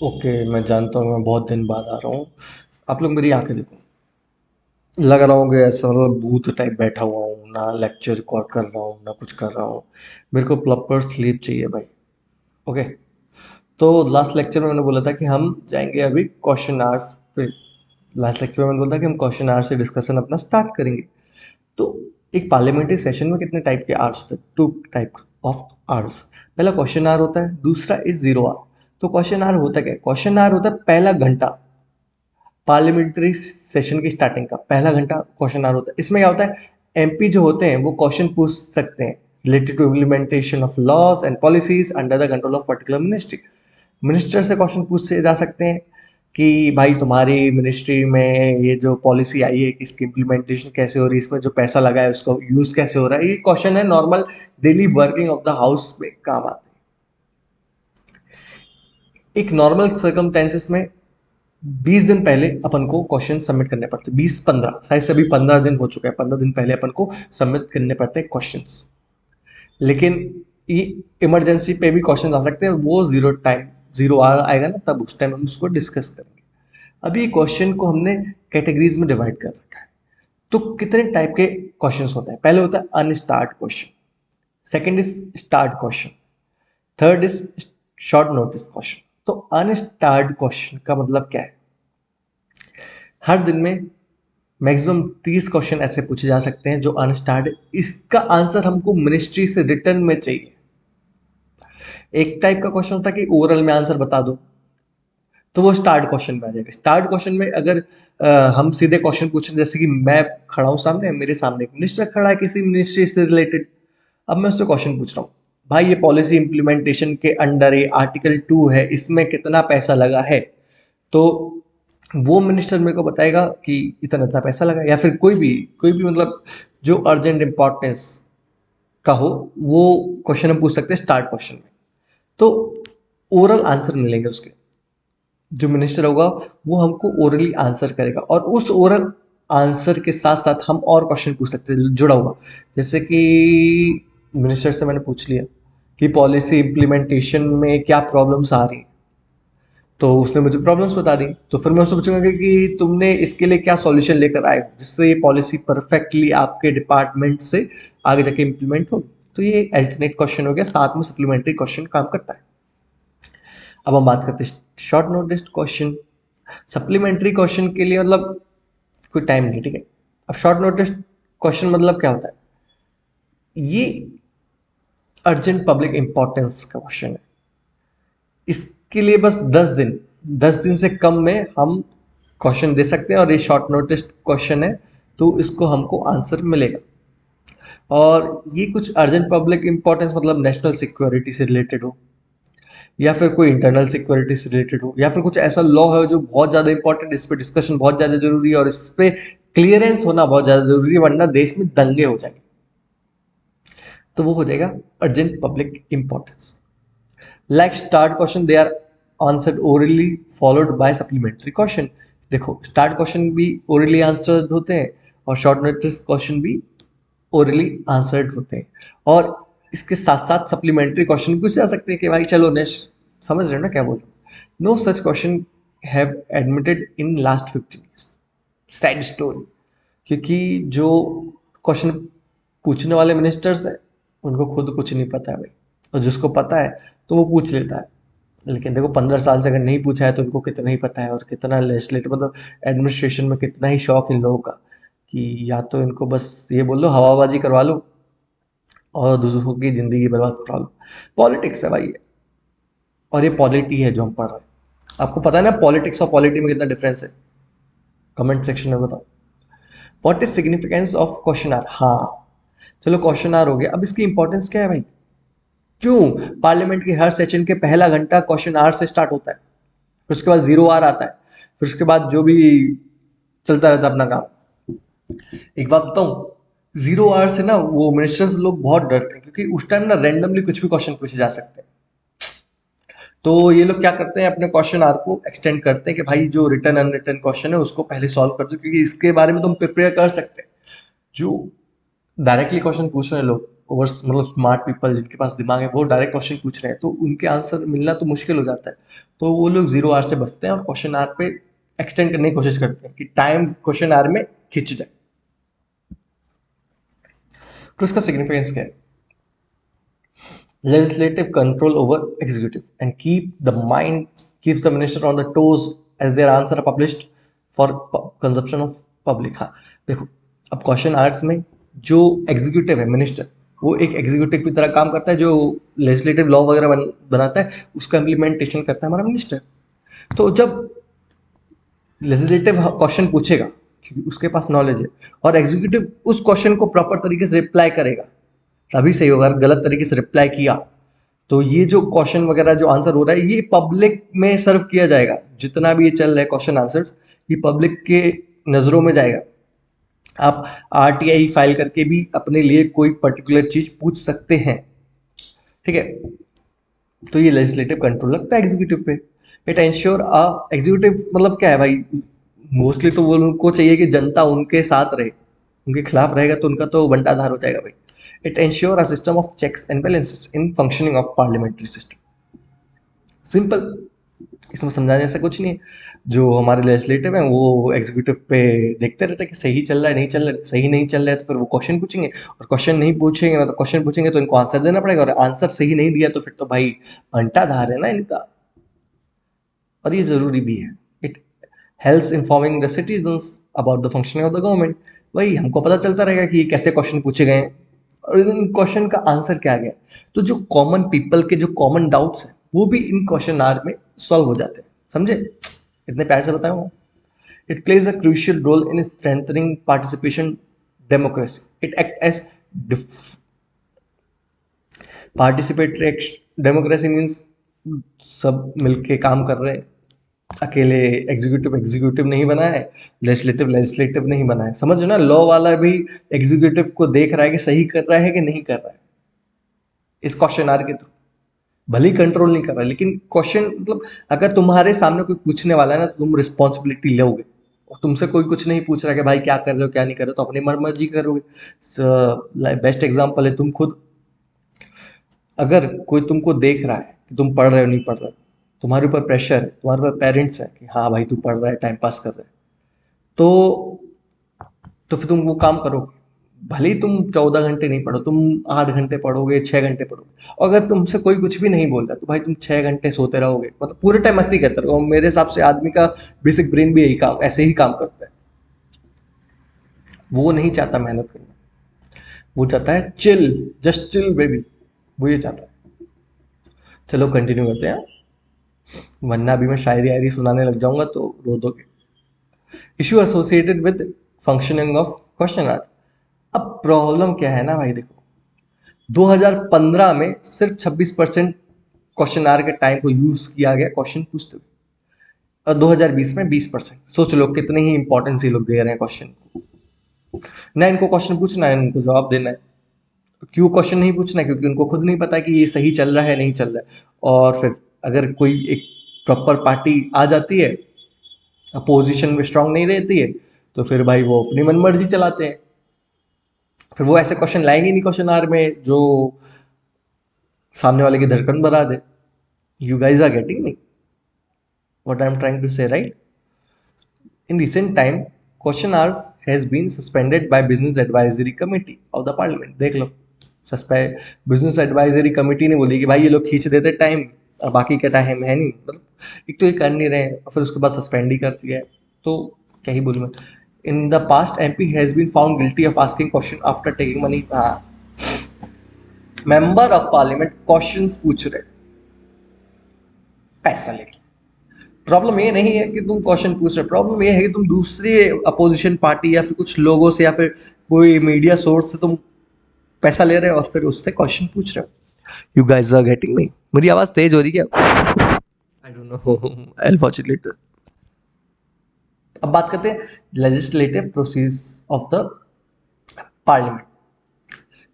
Okay, मैं जानता हूँ मैं बहुत दिन बाद आ रहा हूँ। आप लोग मेरी आंखें देखो। लग रहा हूँ कि ऐसा मतलब भूत टाइप बैठा हुआ हूँ, ना लेक्चर रिकॉर्ड कर रहा हूँ ना कुछ कर रहा हूँ। मेरे को प्रॉपर स्लीप चाहिए भाई। ओके। तो लास्ट लेक्चर में मैंने बोला था कि हम जाएंगे अभी क्वेश्चन आवर्स पे। लास्ट लेक्चर में मैंने बोला था कि हम क्वेश्चन आवर्स से डिस्कशन अपना स्टार्ट करेंगे। तो एक पार्लियामेंट्री सेशन में कितने टाइप के आवर्स होते हैं? Two type of hours. पहला क्वेश्चन आवर होता है, दूसरा इज जीरो आवर। तो क्वेश्चन आवर होता क्या है? क्वेश्चन आवर होता है पहला घंटा, पार्लियामेंट्री सेशन की स्टार्टिंग का पहला घंटा क्वेश्चन आवर होता है। इसमें क्या होता है, एमपी जो होते हैं वो क्वेश्चन पूछ सकते हैं related to implementation of laws and policies under the control of particular ministry. Minister से क्वेश्चन पूछे जा सकते हैं कि भाई तुम्हारी मिनिस्ट्री में ये जो पॉलिसी आई है कि इसकी इम्प्लीमेंटेशन कैसे हो रही है, इसमें जो पैसा लगा है उसका यूज कैसे हो रहा है। ये क्वेश्चन है normal daily working of the house में काम आते हैं। एक नॉर्मल सर्कमटेंसेस में 20 दिन पहले अपन को क्वेश्चन सबमिट करने पड़ते हैं। 20-15 शायद से अभी 15 दिन हो चुका है, 15 दिन पहले अपन को सबमिट करने पड़ते हैं क्वेश्चंस। लेकिन ये इमरजेंसी पे भी क्वेश्चन आ सकते हैं, वो जीरो टाइम जीरो आएगा ना, तब उस टाइम हम उसको डिस्कस करेंगे। अभी क्वेश्चन को हमने कैटेगरीज में डिवाइड कर रखा है। तो कितने टाइप के क्वेश्चंस होते हैं? पहले होता है unstarred question, second is start question, third is short notice question. तो अनस्टार्ट क्वेश्चन का मतलब क्या है? हर दिन में मैक्सिमम 30 क्वेश्चन ऐसे पूछे जा सकते हैं जो अनस्टार्ड, इसका आंसर हमको मिनिस्ट्री से रिटर्न में चाहिए। एक टाइप का क्वेश्चन होता है कि ओरल में आंसर बता दो, तो वो स्टार्ट क्वेश्चन में आ जाएगा। स्टार्ट क्वेश्चन में अगर हम सीधे क्वेश्चन पूछें, जैसे कि मैं खड़ा हूं सामने, मेरे सामने एक मिनिस्टर खड़ा है किसी मिनिस्ट्री से रिलेटेड। अब मैं उससे क्वेश्चन पूछ रहा हूँ, भाई ये पॉलिसी इंप्लीमेंटेशन के अंडर ये आर्टिकल 2 है, इसमें कितना पैसा लगा है? तो वो मिनिस्टर मेरे को बताएगा कि इतना इतना पैसा लगा, या फिर कोई भी मतलब जो अर्जेंट इंपॉर्टेंस का हो, वो क्वेश्चन हम पूछ सकते हैं स्टार्ट क्वेश्चन में। तो ओरल आंसर मिलेंगे उसके। जो मिनिस्टर होगा वो हमको ओरली आंसर करेगा, और उस ओरल आंसर के साथ साथ हम और क्वेश्चन पूछ सकते हैं जुड़ा हुआ। जैसे कि मिनिस्टर से मैंने पूछ लिया कि पॉलिसी इंप्लीमेंटेशन में क्या प्रॉब्लम्स आ रही हैं, तो उसने मुझे प्रॉब्लम्स बता दी। तो फिर मैं उससे पूछूंगा कि तुमने इसके लिए क्या सॉल्यूशन लेकर आए हो जिससे ये पॉलिसी परफेक्टली आपके डिपार्टमेंट से आगे जाके इंप्लीमेंट हो। तो ये अल्टरनेट क्वेश्चन हो गया, साथ में सप्लीमेंट्री क्वेश्चन काम करता है। अब हम बात करते हैं short notice question. Supplementary question के लिए मतलब कोई टाइम नहीं, ठीक है। अब शॉर्ट नोटिस क्वेश्चन मतलब क्या होता है? ये अर्जेंट पब्लिक इंपॉर्टेंस का क्वेश्चन है। इसके लिए बस 10 दिन, 10 दिन से कम में हम क्वेश्चन दे सकते हैं, और ये शॉर्ट नोटिस क्वेश्चन है, तो इसको हमको आंसर मिलेगा। और ये कुछ अर्जेंट पब्लिक इंपॉर्टेंस मतलब नेशनल सिक्योरिटी से रिलेटेड हो, या फिर कोई इंटरनल सिक्योरिटी से रिलेटेड हो, या फिर कुछ ऐसा लॉ है जो बहुत ज़्यादा इंपॉर्टेंट, इस पर डिस्कशन बहुत ज़्यादा जरूरी है, और इस पर क्लियरेंस होना बहुत ज़्यादा जरूरी है, वरना देश में दंगे हो जाएंगे। तो वो हो जाएगा urgent public importance. Like starred question, they are answered orally followed by supplementary question. देखो स्टार्ट क्वेश्चन भी ओरली आंसर्ड होते हैं, और शॉर्ट नोटिस क्वेश्चन भी ओरली आंसर्ड होते हैं। और इसके साथ साथ सप्लीमेंट्री क्वेश्चन पूछे जा सकते हैं कि भाई चलो नेक्स्ट, समझ रहे हो ना क्या बोल रहा हूँ? No such question have admitted in last 15 years. Sad story. क्योंकि जो क्वेश्चन पूछने वाले मिनिस्टर्स हैं उनको खुद कुछ नहीं पता है भाई, और जिसको पता है तो वो पूछ लेता है। लेकिन देखो 15 साल से अगर नहीं पूछा है तो उनको कितना ही पता है, और कितना लेजिस्लेटिव मतलब एडमिनिस्ट्रेशन में कितना ही शौक इन लोगों का कि या तो इनको बस ये बोल लो हवाबाजी करवा लो और दूसरों की ज़िंदगी बर्बाद करा लो। पॉलिटिक्स है भाई ये, और ये पॉलिटी है जो हम पढ़ रहे हैं। आपको पता है ना पॉलिटिक्स और पॉलिटी में कितना डिफरेंस है? कमेंट सेक्शन में बताओ। What is significance of question hour? हाँ, चलो क्वेश्चन आर हो गया। अब इसकी इंपॉर्टेंस क्या है भाई? क्यों पार्लियामेंट के हर सेशन के पहला घंटा क्वेश्चन आर से स्टार्ट होता है, फिर उसके बाद जीरो आर आता है, फिर उसके बाद जो भी चलता रहता है अपना काम। एक बात बताऊं, जीरो आवर से ना वो मिनिस्टर्स लोग बहुत डरते हैं, क्योंकि उस टाइम ना रैंडमली कुछ भी क्वेश्चन पूछे जा सकते हैं। तो ये लोग क्या करते हैं, अपने क्वेश्चन आर को एक्सटेंड करते हैं कि भाई जो रिटर्न अनरिटर्न क्वेश्चन है उसको पहले सॉल्व कर दो, क्योंकि इसके बारे में तुम प्रिपेयर कर सकते हैं। जो डायरेक्टली क्वेश्चन पूछ रहे हैं लोग, ओवर मतलब स्मार्ट पीपल जिनके पास दिमाग है वो डायरेक्ट क्वेश्चन पूछ रहे हैं तो उनके आंसर मिलना तो मुश्किल हो जाता है, तो वो लोग 0 आवर से बचते हैं और क्वेश्चन आवर पे एक्सटेंड करने की कोशिश करते हैं कि टाइम क्वेश्चन आवर में खिंच जाए। तो इसका सिग्निफिकेंस क्या है? Legislative control over executive and keeps the minister on the toes as their answer are published for consumption of public। हाँ देखो, अब क्वेश्चन आवर्स में जो एग्जीक्यूटिव है मिनिस्टर, वो एक एग्जीक्यूटिव की तरह काम करता है, जो लेजिस्लेटिव लॉ वगैरह बनाता है उसका इम्प्लीमेंटेशन करता है हमारा मिनिस्टर। तो जब लेजिस्लेटिव क्वेश्चन पूछेगा क्योंकि उसके पास नॉलेज है और एग्जीक्यूटिव उस क्वेश्चन को प्रॉपर तरीके से रिप्लाई करेगा तभी सही होगा। अगर गलत तरीके से रिप्लाई किया तो ये जो क्वेश्चन वगैरह जो आंसर हो रहा है ये पब्लिक में सर्व किया जाएगा, जितना भी ये चल रहा है क्वेश्चन आंसर्स ये पब्लिक के नज़रों में जाएगा। आप आरटीआई फाइल करके भी अपने लिए कोई पर्टिकुलर चीज पूछ सकते हैं, ठीक है। तो ये लेजिस्लेटिव कंट्रोल लगता है एग्जीक्यूटिव पे। इट एंश्योर एग्जीक्यूटिव मतलब क्या है भाई, मोस्टली तो वो उनको चाहिए कि जनता उनके साथ रहे, उनके खिलाफ रहेगा तो उनका तो बंटाधार हो जाएगा भाई। It ensure a system of checks and balances in functioning of parliamentary system. Simple, इसमें समझाने से कुछ नहीं है। जो हमारे लेजिस्लेटिव हैं वो एग्जीक्यूटिव पे देखते रहते हैं कि सही चल रहा है नहीं चल रहा है, सही नहीं चल रहा है तो फिर वो क्वेश्चन पूछेंगे, और क्वेश्चन नहीं पूछेंगे मतलब क्वेश्चन पूछेंगे तो इनको आंसर देना पड़ेगा, और आंसर सही नहीं दिया तो फिर तो भाई बंटाधार है ना इनका। और ये जरूरी भी है। It helps informing the citizens about the functioning of the government. वही हमको पता चलता रहेगा कि ये कैसे क्वेश्चन पूछे गए हैं और इन क्वेश्चन का आंसर क्या गया। तो जो कॉमन पीपल के जो कॉमन डाउट्स हैं वो भी इन क्वेश्चन आर में सॉल्व हो जाते हैं। समझे? इतने प्यार से बताया हूँ। It plays a crucial role in strengthening participation democracy. It act as participatory democracy means सब मिलके काम कर रहे हैं, अकेले एग्जीक्यूटिव एग्जीक्यूटिव नहीं बना है, लेजिस्लेटिव लेजिस्लेटिव नहीं बना है। समझ ना, लॉ वाला भी एग्जीक्यूटिव को देख रहा है कि सही कर रहा है कि नहीं कर रहा है इस क्वेश्चन आर के थ्रू। भले ही कंट्रोल नहीं कर रहा लेकिन क्वेश्चन मतलब अगर तुम्हारे सामने कोई पूछने वाला है ना तो तुम रिस्पॉन्सिबिलिटी लोगे, और तुमसे कोई कुछ नहीं पूछ रहा कि भाई क्या कर रहे हो क्या नहीं कर रहे हो तो अपनी मर्जी करोगे। बेस्ट एग्जाम्पल है तुम खुद। अगर कोई तुमको देख रहा है कि तुम पढ़ रहे हो नहीं पढ़ रहे हो, तुम्हारे ऊपर प्रेशर है, तुम्हारे ऊपर पेरेंट्स है कि हाँ भाई तू पढ़ रहा है टाइम पास कर रहा है, तो फिर तुम वो काम करोगे। भले ही तुम 14 घंटे नहीं पढ़ो, तुम 8 घंटे पढ़ोगे 6 घंटे पढ़ोगे, और अगर तुमसे कोई कुछ भी नहीं बोल रहा तो भाई तुम 6 घंटे सोते रहोगे, मतलब पूरे टाइम मस्ती करते रहो। मेरे हिसाब से आदमी का बेसिक ब्रेन भी यही काम ऐसे ही काम करता है। वो नहीं चाहता मेहनत करना, वो चाहता है चिल, जस्ट चिल बेबी, वो ये चाहता है। चलो कंटिन्यू करते हैं, वरना अभी मैं शायरी आयरी सुनाने लग जाऊंगा तो रो दोगे। Issue associated with functioning of question art. अब प्रॉब्लम क्या है ना भाई, देखो 2015 में सिर्फ 26% क्वेश्चन आर के टाइम को यूज किया गया क्वेश्चन पूछते हुए, और 2020 में 20%। सोच लो कितने ही इंपॉर्टेंस ये लोग दे रहे हैं क्वेश्चन को। ना इनको क्वेश्चन पूछना है, इनको जवाब देना है। तो क्यों क्वेश्चन नहीं पूछना है? क्योंकि उनको खुद नहीं पता कि ये सही चल रहा है नहीं चल रहा है। और फिर अगर कोई एक प्रॉपर पार्टी आ जाती है, अपोजिशन में स्ट्रांग नहीं रहती है, तो फिर भाई वो अपनी मनमर्जी चलाते हैं। फिर वो ऐसे क्वेश्चन लाएंगे नहीं क्वेश्चन आर में जो सामने वाले की धड़कन बढ़ा दे। You guys are getting me? What I'm trying to say, right? In recent time, question hours has been suspended by Business Advisory Committee of the Parliament. देख लो, सस्पेंड बिजनेस एडवाइजरी कमेटी ने बोली कि भाई ये लोग खींच देते टाइम और बाकी का टाइम है नहीं, मतलब एक तो ये कर नहीं रहे हैं और फिर उसके बाद सस्पेंड ही कर दिया है। तो क्या ही बोलूँ मैं। In the past MP has been found guilty of asking question after taking money. हाँ, मेंबर ऑफ पार्लियामेंट क्वेश्चंस पूछ रहे पैसा लेके। प्रॉब्लम ये नहीं है कि तुम क्वेश्चन पूछ रहे, प्रॉब्लम ये है कि तुम दूसरे अपोजिशन पार्टी या फिर कुछ लोगों से या फिर कोई मीडिया सोर्स से तुम पैसा ले रहे हो और फिर उससे क्वेश्चन पूछ रहे हो। You guys are getting me? मेरी आवाज तेज हो रही है क्या? I don't know, unfortunately. अब बात करते हैं legislative process of the parliament.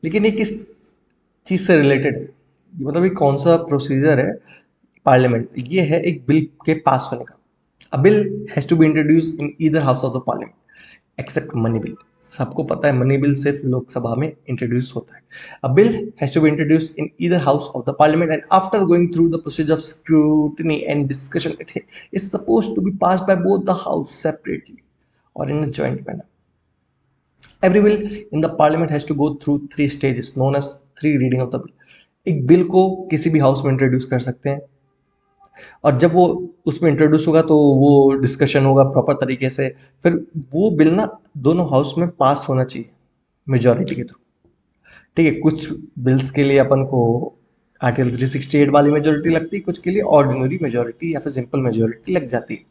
लेकिन ये किस चीज से रिलेटेड है? मतलब ये कौन सा प्रोसीजर है पार्लियामेंट? ये है एक बिल के पास होने का। A bill has to be introduce in either house of the parliament except money bill. सबको पता है मनी बिल सिर्फ लोकसभा में इंट्रोड्यूस होता है. A bill has to be introduce in either house of the parliament and after going through the procedure of scrutiny and discussion it is supposed to be passed by both the house separately और in a joint manner. Every bill in the parliament has to go through three stages known as three reading of the bill. एक bill को किसी भी house में introduce कर सकते हैं और जब वो उसमें इंट्रोड्यूस होगा तो वो डिस्कशन होगा प्रॉपर तरीके से. फिर वो बिल ना दोनों हाउस में पास होना चाहिए मेजॉरिटी के थ्रू. ठीक है, कुछ बिल्स के लिए अपन को आर्टिकल 368 वाली मेजोरिटी लगती है, कुछ के लिए ऑर्डिनरी मेजोरिटी या फिर सिंपल मेजोरिटी लग जाती है.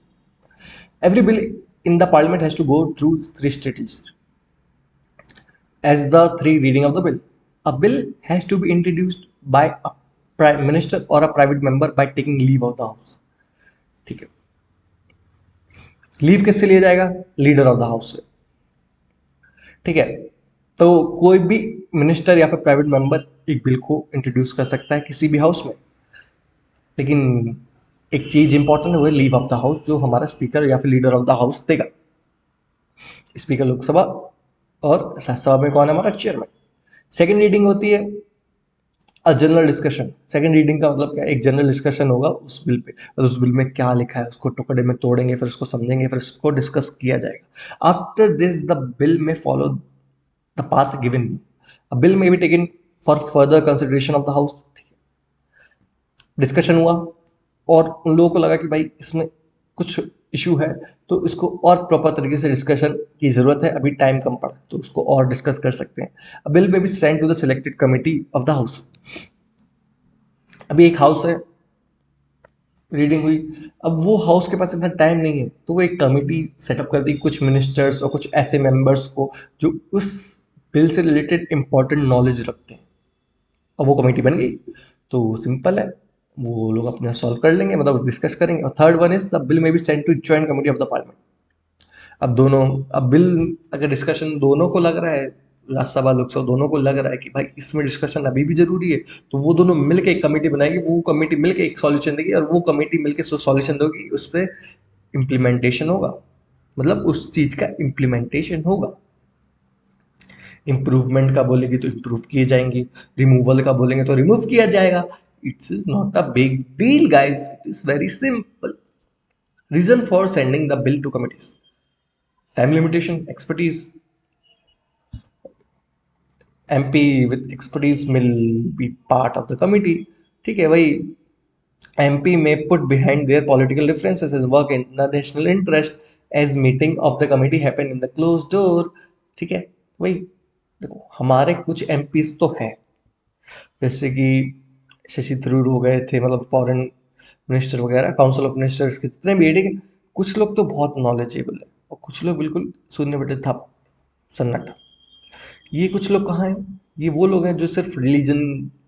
Every bill in the parliament has to go through three stages as the three reading of the bill. A bill has to be introduced by a prime minister or a private member by taking leave of the house. ठीक है, leave किससे लिया जाएगा? Leader of the house से. ठीक है, तो कोई भी मिनिस्टर या फिर प्राइवेट मेंबर एक बिल को इंट्रोड्यूस कर सकता है किसी भी हाउस में, लेकिन एक चीज इंपॉर्टेंट है वो है लीव ऑफ द हाउस, जो हमारा स्पीकर या फिर लीडर ऑफ द हाउस देगा. स्पीकर लोकसभा और राज्यसभा में कौन है? हमारा चेयरमैन. सेकेंड रीडिंग होती है जनरल डिस्कशन. सेकेंड रीडिंग का मतलब क्या? एक जनरल डिस्कशन होगा उस बिल पे और उस बिल में क्या लिखा है उसको टुकड़े में तोड़ेंगे, फिर उसको समझेंगे, फिर उसको डिस्कस किया जाएगा. After this the bill may follow the path given. A bill may be taken for further consideration of the house. Discussion हुआ और उन लोगों को लगा कि भाई इसमें कुछ इशू है तो इसको और प्रॉपर तरीके से डिस्कशन की ज़रूरत है, अभी टाइम कम पड़ा तो उसको और डिस्कस कर सकते हैं. A bill may be send to the selected committee of the house. अभी एक हाउस है, रीडिंग हुई, अब वो हाउस के पास इतना टाइम नहीं है तो वो एक कमेटी सेटअप कर दी कुछ मिनिस्टर्स और कुछ ऐसे मेंबर्स को जो उस बिल से रिलेटेड इंपॉर्टेंट नॉलेज रखते हैं. और वो कमेटी बन गई तो सिंपल है, वो लोग अपना सॉल्व कर लेंगे, मतलब डिस्कस करेंगे. और third one is the bill may be send to joint committee of the parliament. अब बिल अगर डिस्कशन दोनों को लग रहा है, राज्यसभा लोकसभा दोनों को लग रहा है कि भाई इसमें डिस्कशन अभी भी जरूरी है, तो वो दोनों मिलकर एक कमेटी बनाएगी, वो कमेटी मिलकर एक सॉल्यूशन देगी और वो कमेटी मिलकर सॉल्यूशन देगी, उस पर इम्प्लीमेंटेशन होगा, मतलब उस चीज का इम्प्लीमेंटेशन होगा. इम्प्रूवमेंट का बोलेगी तो इम्प्रूव किए जाएंगे, रिमूवल का बोलेंगे तो रिमूव किया जाएगा. It's is not a big deal guys, it is very simple. Reason for sending the bill to committees: time limitation, expertise. MP with expertise will be part of the committee. ठीक है भाई, MP may put behind their political differences and work in the national interest as meeting of the committee happen in the close door. ठीक है भाई, देखो हमारे कुछ MPs तो हैं, जैसे कि शशि थरूर हो गए थे, मतलब फॉरेन मिनिस्टर वगैरह, काउंसिल ऑफ मिनिस्टर्स के जितने भी है, ठीक है. कुछ लोग तो बहुत नॉलेजेबल है और कुछ लोग बिल्कुल शून्य बटे था सन्नाटा. ये कुछ लोग कहाँ हैं? ये वो लोग हैं जो सिर्फ रिलीजन,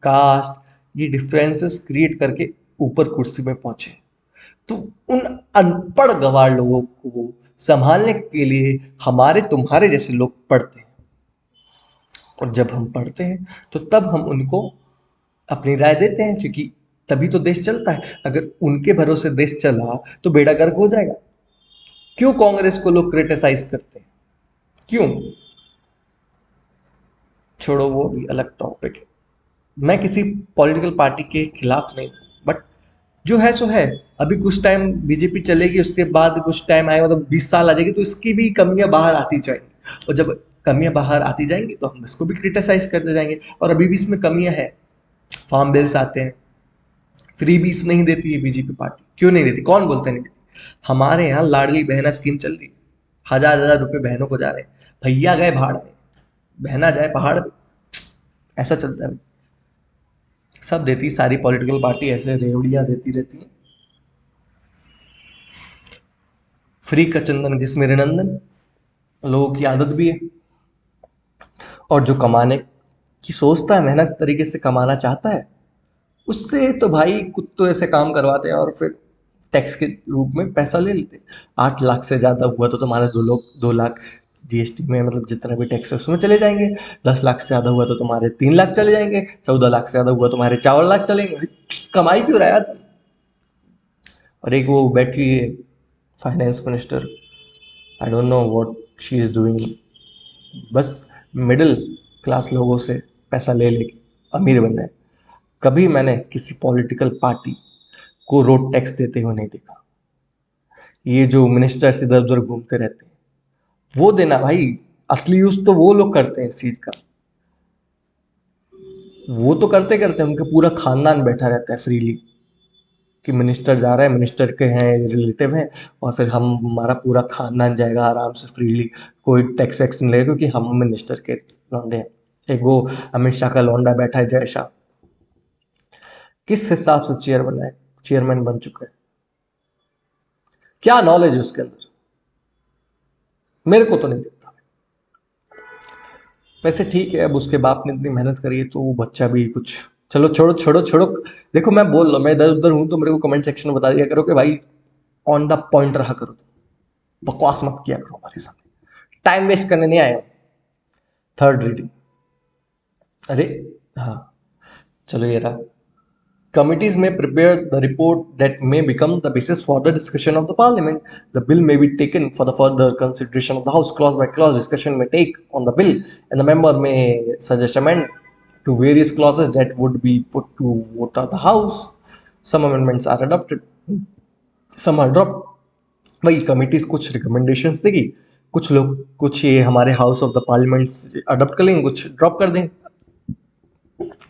कास्ट, ये डिफरेंसेस क्रिएट करके ऊपर कुर्सी में पहुंचे. तो उन अनपढ़ गवार लोगों को संभालने के लिए हमारे तुम्हारे जैसे लोग पढ़ते हैं, और जब हम पढ़ते हैं तो तब हम उनको अपनी राय देते हैं, क्योंकि तभी तो देश चलता है. अगर उनके भरोसे देश चला तो बेड़ा गर्क हो जाएगा. क्यों कांग्रेस को लोग क्रिटिसाइज करते हैं? क्यों? छोड़ो, वो भी अलग टॉपिक है. मैं किसी पॉलिटिकल पार्टी के खिलाफ नहीं, बट जो है सो है. अभी कुछ टाइम बीजेपी चलेगी, उसके बाद कुछ टाइम आएगा, मतलब 20 साल आ जाएगी, तो इसकी भी कमियां बाहर आती जाएंगी, और जब कमियां बाहर आती जाएंगी तो हम इसको भी क्रिटिसाइज करते जाएंगे. और अभी भी इसमें कमियां हैं. फार्म बिल्स आते हैं, फ्री बीस नहीं देती है बीजेपी पार्टी. क्यों नहीं देती? कौन बोलते नहीं देती? हमारे यहाँ लाडली बहना स्कीम चल रही है, 1000-1000 रुपए बहनों को जा रहे हैं. भैया गए भाड़ में, बहना जाए पहाड़ में. ऐसा चलता है. सब देती, सारी पॉलिटिकल पार्टी ऐसे रेवड़ियां देती रहती हैं. फ्री का चंदन घिस मेरे नंदन, लोगों की आदत भी है. और जो कमाने की सोचता है, मेहनत तरीके से कमाना चाहता है, उससे तो भाई कुत्तों ऐसे काम करवाते हैं और फिर टैक्स के रूप में पैसा ले लेते हैं. 8 लाख से ज़्यादा हुआ तो तुम्हारे 2 लाख जीएसटी में, मतलब जितना भी टैक्स है उसमें चले जाएंगे. 10 लाख से ज़्यादा हुआ तो तुम्हारे 3 लाख चले जाएंगे. 14 लाख से ज़्यादा हुआ तो तुम्हारे 4 लाख चलेंगे. भाई, कमाई क्यों रहा है यार? और एक वो बैठी है finance minister, I don't know what she is doing. बस मिडिल क्लास लोगों से पैसा ले लेके अमीर बनना है। कभी मैंने किसी पॉलिटिकल पार्टी को रोड टैक्स देते हुए नहीं देखा। ये जो मिनिस्टर्स इधर उधर घूमते रहते हैं, वो देना भाई। असली यूज तो वो लोग करते हैं इस चीज का। वो तो करते करते उनके पूरा खानदान बैठा रहता है फ्रीली, कि मिनिस्टर जा रहा है, मिनिस्टर के हैं रिलेटिव हैं, और फिर हम हमारा पूरा खानदान जाएगा आराम से फ्रीली, कोई टैक्स वैक्स नहीं लगेगा, क्योंकि हम मिनिस्टर के लौंडे हैं। एक वो अमित शाह का लौंडा बैठा है, जय शाह, किस हिसाब से चेयरमैन बन चुका है, क्या नॉलेज है उसके अंदर, मेरे को तो नहीं दिखता। वैसे ठीक है, अब उसके बाप ने इतनी मेहनत करी है तो वो बच्चा भी कुछ, चलो छोड़ो छोड़ो छोड़ो। देखो मैं बोल रहा हूँ, मैं इधर उधर हूँ तो मेरे को कमेंट सेक्शन में बता दिया करो कि भाई ऑन द पॉइंट रहा करो, बकवास मत किया करो हमारे सामने, टाइम वेस्ट करने नहीं आया। थर्ड रीडिंग, अरे हाँ, चलो ये रहा। Committees may prepare the report that may become the basis for the discussion of the Parliament. The bill may be taken for the further consideration of the House. Clause by clause discussion may take on the bill, and the member may suggest amendment to various clauses that would be put to vote of the House. Some amendments are adopted, some are dropped. वही committees कुछ recommendations देगी, कुछ लोग कुछ ये हमारे house of the parliament adopt कर लेंगे, कुछ ड्रॉप कर देंगे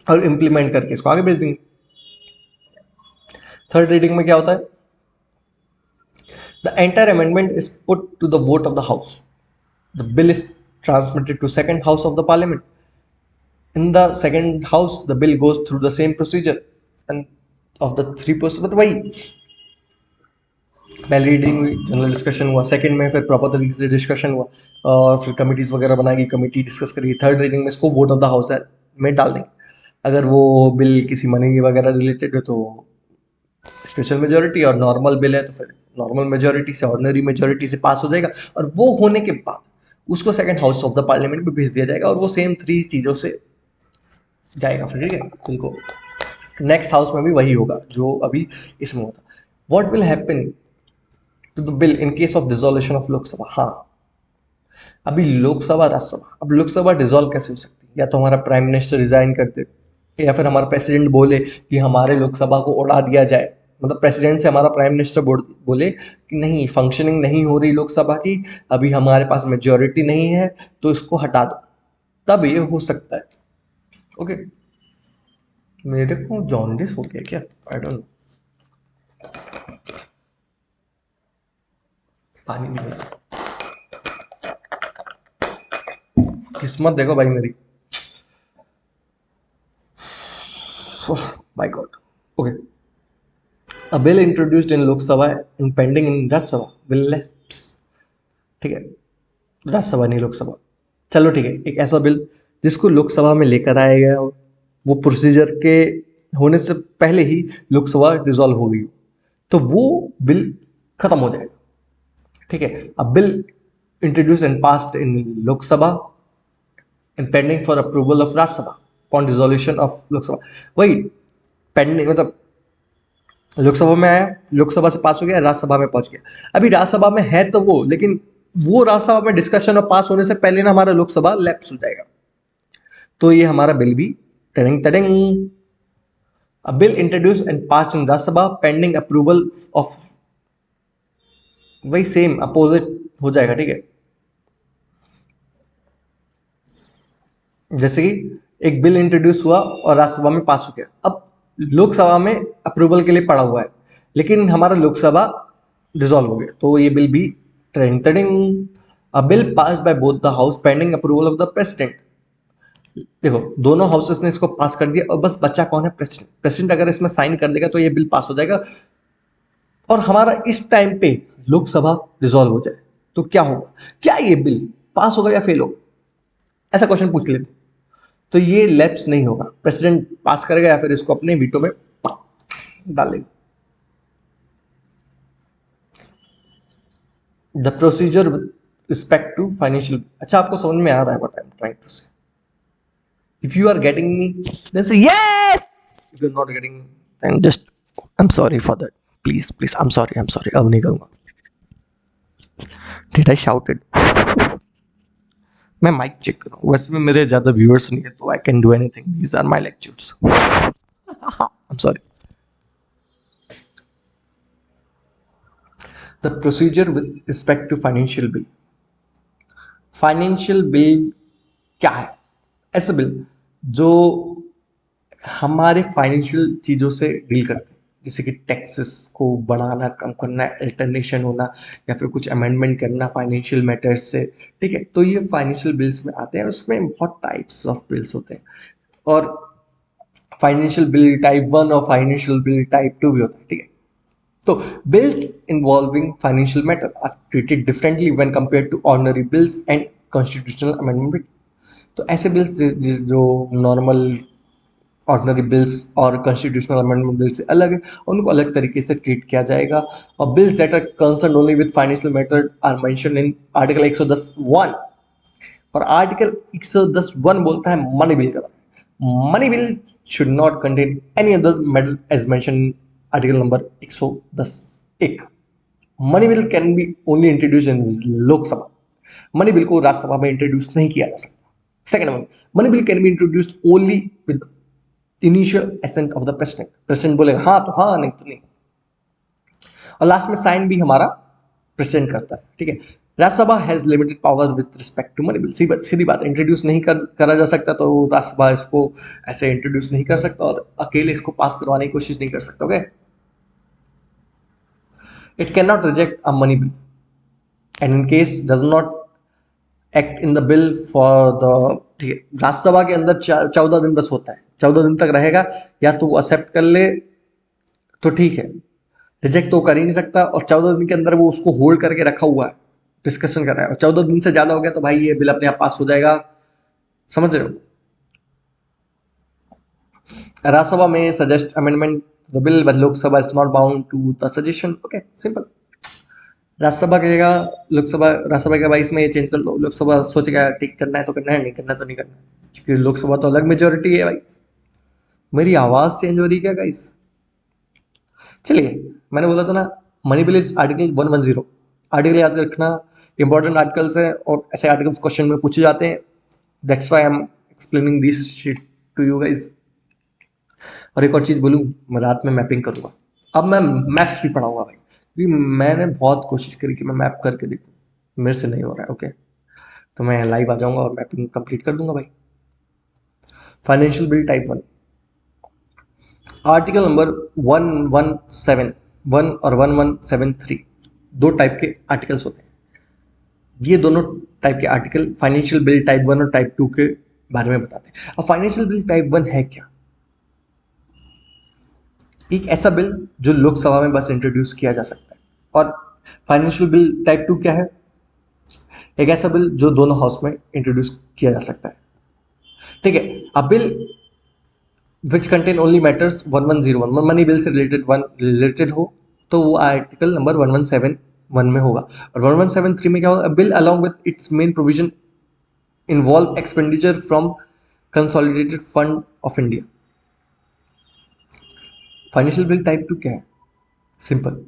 और इम्प्लीमेंट करके इसको आगे भेज देंगे। थर्ड रीडिंग में क्या होता है? The entire amendment is put to the vote of the House. The bill is transmitted to second House of the Parliament. In the second House, the bill goes through the same procedure and of the three process. मतलब वही पहली reading हुई, general discussion हुआ, second में फिर proper तरीके से discussion हुआ, और फिर कमिटीज वगैरह बनाएगी, कमिटी डिस्कस करेगी, थर्ड रीडिंग में इसको वोट ऑफ द हाउस में डाल देंगे। अगर वो बिल किसी मनी वगैरह रिलेटेड है तो स्पेशल मेजोरिटी, और नॉर्मल बिल है तो फिर नॉर्मल मेजोरिटी से, ऑर्डिनरी मेजोरिटी से पास हो जाएगा, और वो होने के बाद उसको second house of the parliament में भेज दिया जाएगा, और वो सेम थ्री चीज़ों से जाएगा फिर, ठीक है। तुमको नेक्स्ट हाउस में भी वही होगा जो अभी इसमें होता। What will happen to the bill in case of dissolution of Lok Sabha? हाँ, अभी लोकसभा राज्यसभा, अब लोकसभा डिसॉल्व कैसे हो सकती है? या तो हमारा प्राइम मिनिस्टर रिजाइन कर दे, या फिर हमारा प्रेसिडेंट बोले कि हमारे लोकसभा को उड़ा दिया जाए, मतलब प्रेसिडेंट से हमारा प्राइम मिनिस्टर बोले कि नहीं, फंक्शनिंग नहीं हो रही लोकसभा की, अभी हमारे पास मेजोरिटी नहीं है तो इसको हटा दो, तब ये हो सकता है। ओके, मेरे को जॉन्डिस हो गया क्या? आई डोंट नो, पानी नहीं है। किस्मत देखो भाई मेरी, my God. Okay, a bill introduced in Lok Sabha and pending in Rajya Sabha will lapse, ठीक है, राज्यसभा नहीं लोकसभा। चलो ठीक है, एक ऐसा बिल जिसको लोकसभा में लेकर आया गया हो, वो प्रोसीजर के होने से पहले ही लोकसभा डिसॉल्व हो गई हो, तो वो बिल खत्म हो जाएगा, ठीक है। अब bill introduce and passed in Lok Sabha and pending for approval of Rajya Sabha on dissolution of Lok Sabha, वही पेंडिंग, मतलब लोकसभा में आया, लोकसभा से पास हो गया, राज्यसभा में पहुंच गया। अभी राज्यसभा में है तो वो, लेकिन वो राज्यसभा में डिस्कशन और पास होने से पहले ना हमारा लोकसभा लैप्स हो जाएगा, तो ये हमारा बिल भी टडिंग टडिंग, a bill introduce and pass in Rajya Sabha pending approval of, वही सेम अपोजिट हो जाएगा, ठीक है। जैसे कि एक बिल इंट्रोड्यूस हुआ और राज्यसभा में पास हो गया, अब लोकसभा में अप्रूवल के लिए पड़ा हुआ है, लेकिन हमारा लोकसभा डिसॉल्व हो गया, तो ये बिल भी trend trending, a bill pass bye both the house pending approval of the president. देखो दोनों हाउसेस ने इसको पास कर दिया, और बस बच्चा कौन है? प्रेसिडेंट। प्रेसिडेंट अगर इसमें साइन कर देगा तो ये बिल पास हो जाएगा, और हमारा इस टाइम पे लोकसभा डिसॉल्व हो जाए तो क्या होगा? क्या ये बिल पास होगा या फेल होगा? ऐसा क्वेश्चन पूछ लेते, तो ये लैप्स नहीं होगा, प्रेसिडेंट पास करेगा या फिर इसको अपने वीटो में डालेगा। The procedure with respect to financial, अच्छा आपको समझ में आ रहा है what I am trying to say? If you are getting me then say yes, if you are not getting me then just I am sorry for that, please please, I am sorry, अब नहीं करूंगा। Did I shouted? मैं mike check कर रहा हूँ, वैसे में मेरे ज़्यादा व्यूअर्स नहीं है तो I can do anything, these are my lectures, I am sorry. The procedure with respect to financial bill. Financial bill क्या है? ऐसे बिल जो हमारे फाइनेंशियल चीज़ों से डील करते हैं, जैसे कि टैक्सेस को बढ़ाना, कम करना, अल्टरनेशन होना, या फिर कुछ अमेंडमेंट करना फाइनेंशियल मैटर्स से। ठीक है, तो ये फाइनेंशियल बिल्स में आते हैं। उसमें बहुत टाइप्स ऑफ बिल्स होते हैं, और फाइनेंशियल बिल टाइप 1 और फाइनेंशियल बिल टाइप 2 भी होता है। ठीक है, तो bills involving financial matter are treated differently when compared to ordinary bills and constitutional amendment bill। तो ऐसे बिल्स जो नॉर्मल ऑर्डिनरी बिल्स और कॉन्स्टिट्यूशनल अमेंडमेंट बिल से अलग है, उनको अलग तरीके से ट्रीट किया जाएगा। और bills that are concern only with financial matter are mention in article 110(1)। और आर्टिकल 110(1) बोलता है मनी बिल का। Money bill should not contain any other matter as mention in article number 110(1). Money bill can be only introduce in Lok Sabha. Money bill को राज्यसभा में introduce नहीं किया जा सकता। Second one, money bill can be introduced only with initial assent of the president. President बोलेगा हाँ तो हाँ, नहीं तो नहीं। और लास्ट में साइन भी हमारा प्रेसिडेंट करता है। ठीक है, Rajya Sabha has limited power with respect to money bill. सीधी बात, इंट्रोड्यूस नहीं करा जा सकता, तो राज्यसभा इसको ऐसे इंट्रोड्यूस नहीं कर सकता और अकेले इसको पास करवाने की कोशिश नहीं कर सकता। Okay, it can not reject a money bill and in case does not act in the bill for the. ठीक है, राज्यसभा के अंदर 14 दिन बस होता है, 14 दिन तक रहेगा, या तो वो एक्सेप्ट कर ले तो ठीक है, रिजेक्ट तो कर ही नहीं सकता। और 14 दिन के अंदर वो उसको होल्ड करके रखा हुआ है, डिस्कशन कर रहा है, और 14 दिन से ज्यादा हो गया तो भाई ये बिल अपने आप पास हो जाएगा। समझ रहे हो? राज्यसभा में suggest amendment the bill but Lok Sabha is not bound to the suggestion. Okay, simple. Rajya Sabha कहेगा, लोकसभा, राज्यसभा के भाई इसमें ये चेंज कर लो, लोकसभा सोचेगा ठीक करना है तो करना है, नहीं करना तो नहीं करना, क्योंकि लोकसभा तो अलग मेजोरिटी है भाई। मेरी आवाज चेंज हो रही है क्या गाइस? चलिए, मैंने बोला था ना, money bill is article 110। Article याद रखना, इंपॉर्टेंट आर्टिकल्स है और ऐसे आर्टिकल्स क्वेश्चन में पूछे जाते हैं। That's why I am explaining this shit to you guys. और एक और चीज़ बोलूँ, मैं रात में मैपिंग करूँगा। अब मैं मैप्स भी पढ़ाऊंगा भाई, क्योंकि मैंने बहुत कोशिश करी कि मैं मैप करके देखूँ, मेरे से नहीं हो रहा है। ओके, तो मैं लाइव आ जाऊँगा और मैपिंग कंप्लीट कर दूंगा भाई। Financial bill type 1, article number 1171 और 1173, दो टाइप के आर्टिकल्स होते हैं। ये दोनों टाइप के आर्टिकल फाइनेंशियल बिल टाइप 1 और टाइप 2 के बारे में बताते हैं। अब फाइनेंशियल बिल टाइप 1 है क्या? एक ऐसा बिल जो लोकसभा में बस इंट्रोड्यूस किया जा सकता है। और फाइनेंशियल बिल टाइप 2 क्या है? एक ऐसा बिल जो दोनों हाउस में इंट्रोड्यूस किया जा सकता है। ठीक है, अब bill which contain only matters 1101 money bill से रिलेटेड हो, तो वो आर्टिकल नंबर 1171 में होगा। और 1173 में क्या होगा? Bill along with its main provision involve expenditure from consolidated fund of India. Financial bill type 2 क्या है? सिंपल,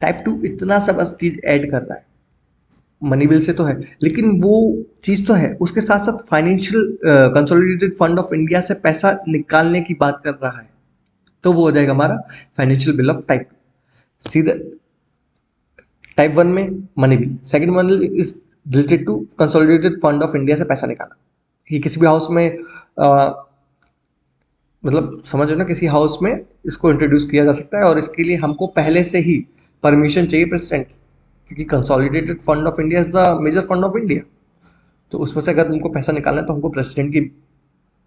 टाइप 2 इतना सा बस चीज ऐड कर रहा है, मनी बिल से तो है, लेकिन वो चीज़ तो है, उसके साथ साथ financial consolidated fund of India से पैसा निकालने की बात कर रहा है, तो वो हो जाएगा हमारा फाइनेंशियल बिल ऑफ टाइप 2। सीधा टाइप 1 में money bill, second one is related to consolidated fund of India से पैसा निकालना। ये किसी भी हाउस में मतलब समझ लो ना, किसी हाउस में इसको इंट्रोड्यूस किया जा सकता है, और इसके लिए हमको पहले से ही परमिशन चाहिए प्रेसिडेंट, क्योंकि consolidated fund of India is the major fund of India. तो उसमें से अगर तुमको पैसा निकालना है तो हमको प्रेसिडेंट की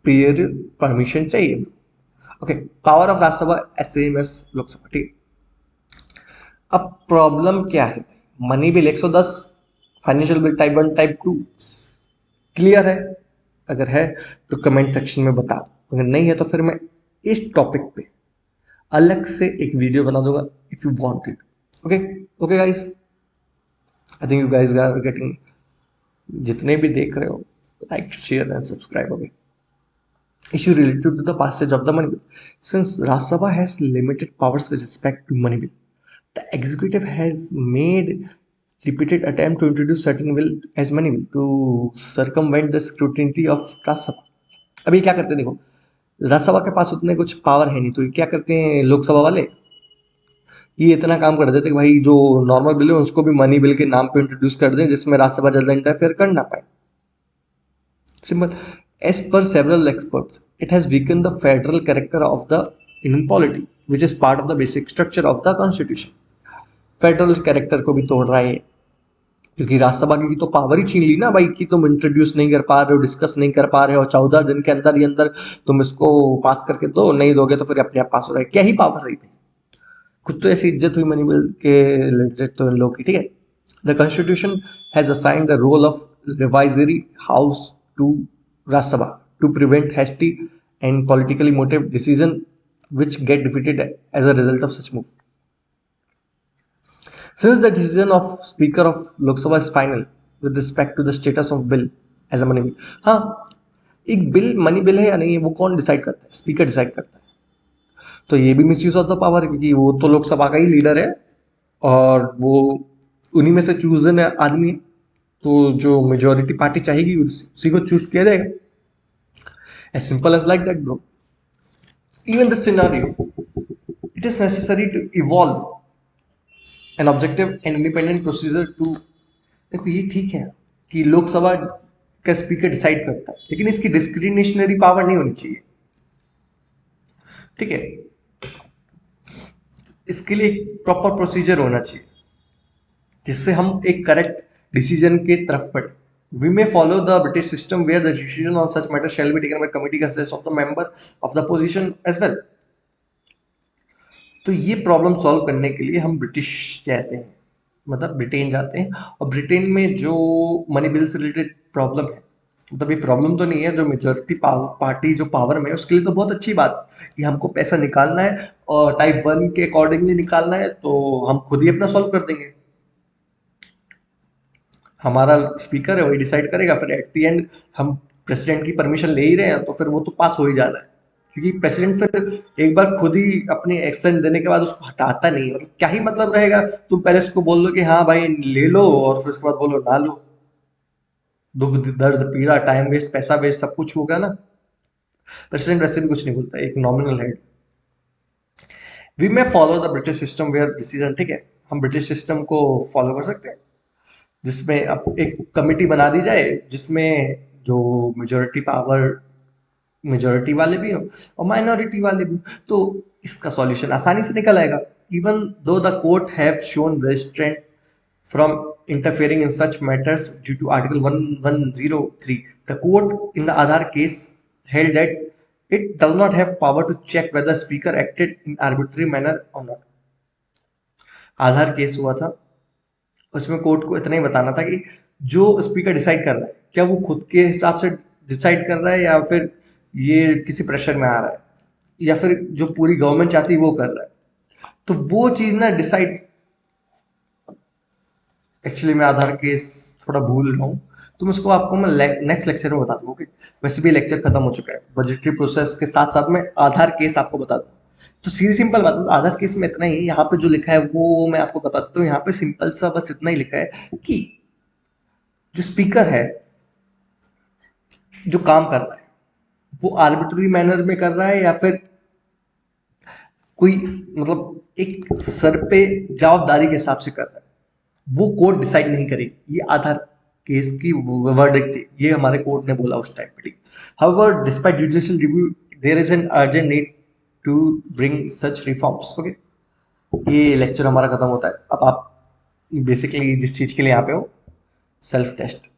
प्रियर परमिशन चाहिए। Okay, power of Rajya Sabha same S Lok Sabha. ठीक, अब प्रॉब्लम क्या है? Money bill 110, financial bill type 1 type 2 clear है? अगर है तो कमेंट सेक्शन में बता दो, अगर नहीं है तो फिर मैं इस टॉपिक पे अलग से एक वीडियो बना दूंगा if you want it. Okay okay guys, I think you guys are getting, जितने भी देख रहे हो, like share and subscribe. Okay, issue related to the passage of the money bill. Since Rajya Sabha has limited powers with respect to money bill, the executive has made repeated attempt to introduce certain will as many will to circumvent the scrutiny of Rajya Sabha. अभी क्या करते हैं देखो, राज्यसभा के पास उतने कुछ power है नहीं, तो ये क्या करते हैं लोकसभा वाले, ये इतना काम कर देते कि भाई जो नॉर्मल बिल है उसको भी मनी बिल के नाम पे इंट्रोड्यूस कर दें, जिसमें राज्यसभा ज्यादा इंटरफेयर कर ना पाए। Simple. As per several experts it has weaken the federal character of the Indian polity which is part of the basic structure of the constitution. Federal character को भी तोड़ रहा है, क्योंकि राज्यसभा की तो पावर ही छीन ली ना भाई, कि तुम इंट्रोड्यूस नहीं कर पा रहे हो, डिस्कस नहीं कर पा रहे हो, 14 दिन के अंदर ही अंदर तुम इसको पास करके दो, नहीं दोगे तो फिर अपने आप पास हो जाएगा। क्या ही पावर रही भाई, खुद तो ऐसी इज्जत हुई मनी बिल के रिलेटेड तो इन लोग की, ठीक है। The constitution has assigned the role of revisory house to Rajya Sabha to prevent hasty and politically motive decision which get defeated as a result of such move. Since the decision of Speaker of Lok Sabha is final with respect to the status of bill as a money bill, हाँ, एक bill money bill है या नहीं वो कौन decide करता है? Speaker decide करता है। तो ये भी मिसयूज ऑफ द पावर है, क्योंकि वो तो लोकसभा का ही लीडर है और वो उन्हीं में से चूजन आदमी है, तो जो मेजोरिटी पार्टी चाहेगी उसी को चूज किया जाएगा। As simple as like that, bro. Even this scenario, it is necessary to evolve an objective and independent procedure to, देखो ये ठीक है कि लोकसभा का स्पीकर डिसाइड करता है, लेकिन इसकी डिस्क्रिमिनेशनरी पावर नहीं होनी चाहिए, ठीक है। इसके लिए एक प्रॉपर प्रोसीजर होना चाहिए जिससे हम एक करेक्ट डिसीजन के तरफ बढ़े। We may follow the British system where the decision on such matters shall be taken by committee consists of the member of the opposition as well. तो ये प्रॉब्लम सॉल्व करने के लिए हम ब्रिटिश जाते हैं, मतलब ब्रिटेन जाते हैं, और ब्रिटेन में जो मनी बिल से रिलेटेड प्रॉब्लम है, मतलब ये प्रॉब्लम तो नहीं है, जो मेजोरिटी पार्टी जो पावर में है उसके लिए तो बहुत अच्छी बात कि हमको पैसा निकालना है और टाइप 1 के अकॉर्डिंगली निकालना है, तो हम खुद ही अपना सॉल्व कर देंगे। हमारा स्पीकर है वही डिसाइड करेगा, फिर एट द एंड हम प्रेसिडेंट की परमिशन ले ही रहे हैं तो फिर वो तो पास हो ही जाना है, क्योंकि प्रेसिडेंट फिर एक बार खुद ही अपने एक्शन देने के बाद उसको हटाता नहीं, मतलब क्या ही मतलब रहेगा तुम पहले उसको बोल दो कि हाँ भाई ले लो और फिर उसके बाद बोलो ना लो, दुख दर्द पीड़ा टाइम वेस्ट पैसा वेस्ट सब कुछ होगा ना। प्रेसिडेंट वैसे भी कुछ नहीं बोलता, एक nominal head. We may follow the British system where decision, ठीक है, हम ब्रिटिश सिस्टम को फॉलो कर सकते हैं जिसमें अब एक कमिटी बना दी जाए जिसमें जो मेजोरिटी पावर मेजोरिटी वाले भी हो और माइनॉरिटी वाले भी, तो इसका सॉल्यूशन आसानी से निकल आएगा। Even though the court have shown restraint from interfering in such matters due to article 1103, the court in the Aadhaar case held that it does not have power to check whether speaker acted in arbitrary manner or not. Aadhaar case हुआ था, उसमें court को इतना ही बताना था कि जो speaker decide कर रहा है क्या वो खुद के हिसाब से डिसाइड कर रहा है या फिर ये किसी प्रेशर में आ रहा है या फिर जो पूरी गवर्नमेंट चाहती है वो कर रहा है, तो वो चीज ना डिसाइड। एक्चुअली मैं आधार केस थोड़ा भूल रहा हूँ, तो उसको आपको मैं नेक्स्ट लेक्चर में बता दूंगा। वैसे भी लेक्चर खत्म हो चुका है, बजटरी प्रोसेस के साथ साथ में आधार केस आपको बता दूंगा। तो सीधी सिंपल बात, आधार केस में इतना ही, यहाँ पे जो लिखा है वो मैं आपको बता देता हूँ। यहाँ पे सिंपल सा बस इतना ही लिखा है कि जो स्पीकर है जो काम कर रहा है वो आर्बिट्री मैनर में कर रहा है या फिर कोई मतलब एक सर पे जवाबदारी के हिसाब से कर रहा है, वो कोर्ट डिसाइड नहीं करेगी। ये आधार केस की वर्डिक्ट थी, ये हमारे कोर्ट ने बोला उस टाइम पे, ठीक। However despite judicial review there is an urgent need to bring such reforms. Okay, ये लेक्चर हमारा खत्म होता है। अब आप बेसिकली जिस चीज के लिए यहाँ पे हो, सेल्फ टेस्ट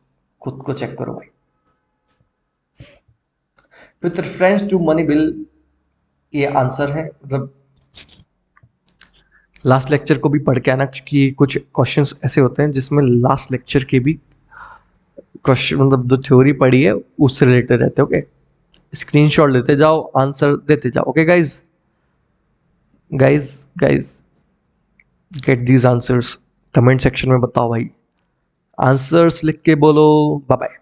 खुद को चेक करो भाई। With reference to money bill ये आंसर है, मतलब लास्ट लेक्चर को भी पढ़ के आना, क्योंकि कुछ क्वेश्चंस ऐसे होते हैं जिसमें लास्ट लेक्चर के भी क्वेश्चन, मतलब जो थ्योरी पढ़ी है उससे रिलेटेड रहते हैं। ओके, स्क्रीनशॉट लेते जाओ, आंसर देते जाओ। Okay guys get these answers, comment section में बताओ भाई, आंसर्स लिख के बोलो। Bye bye.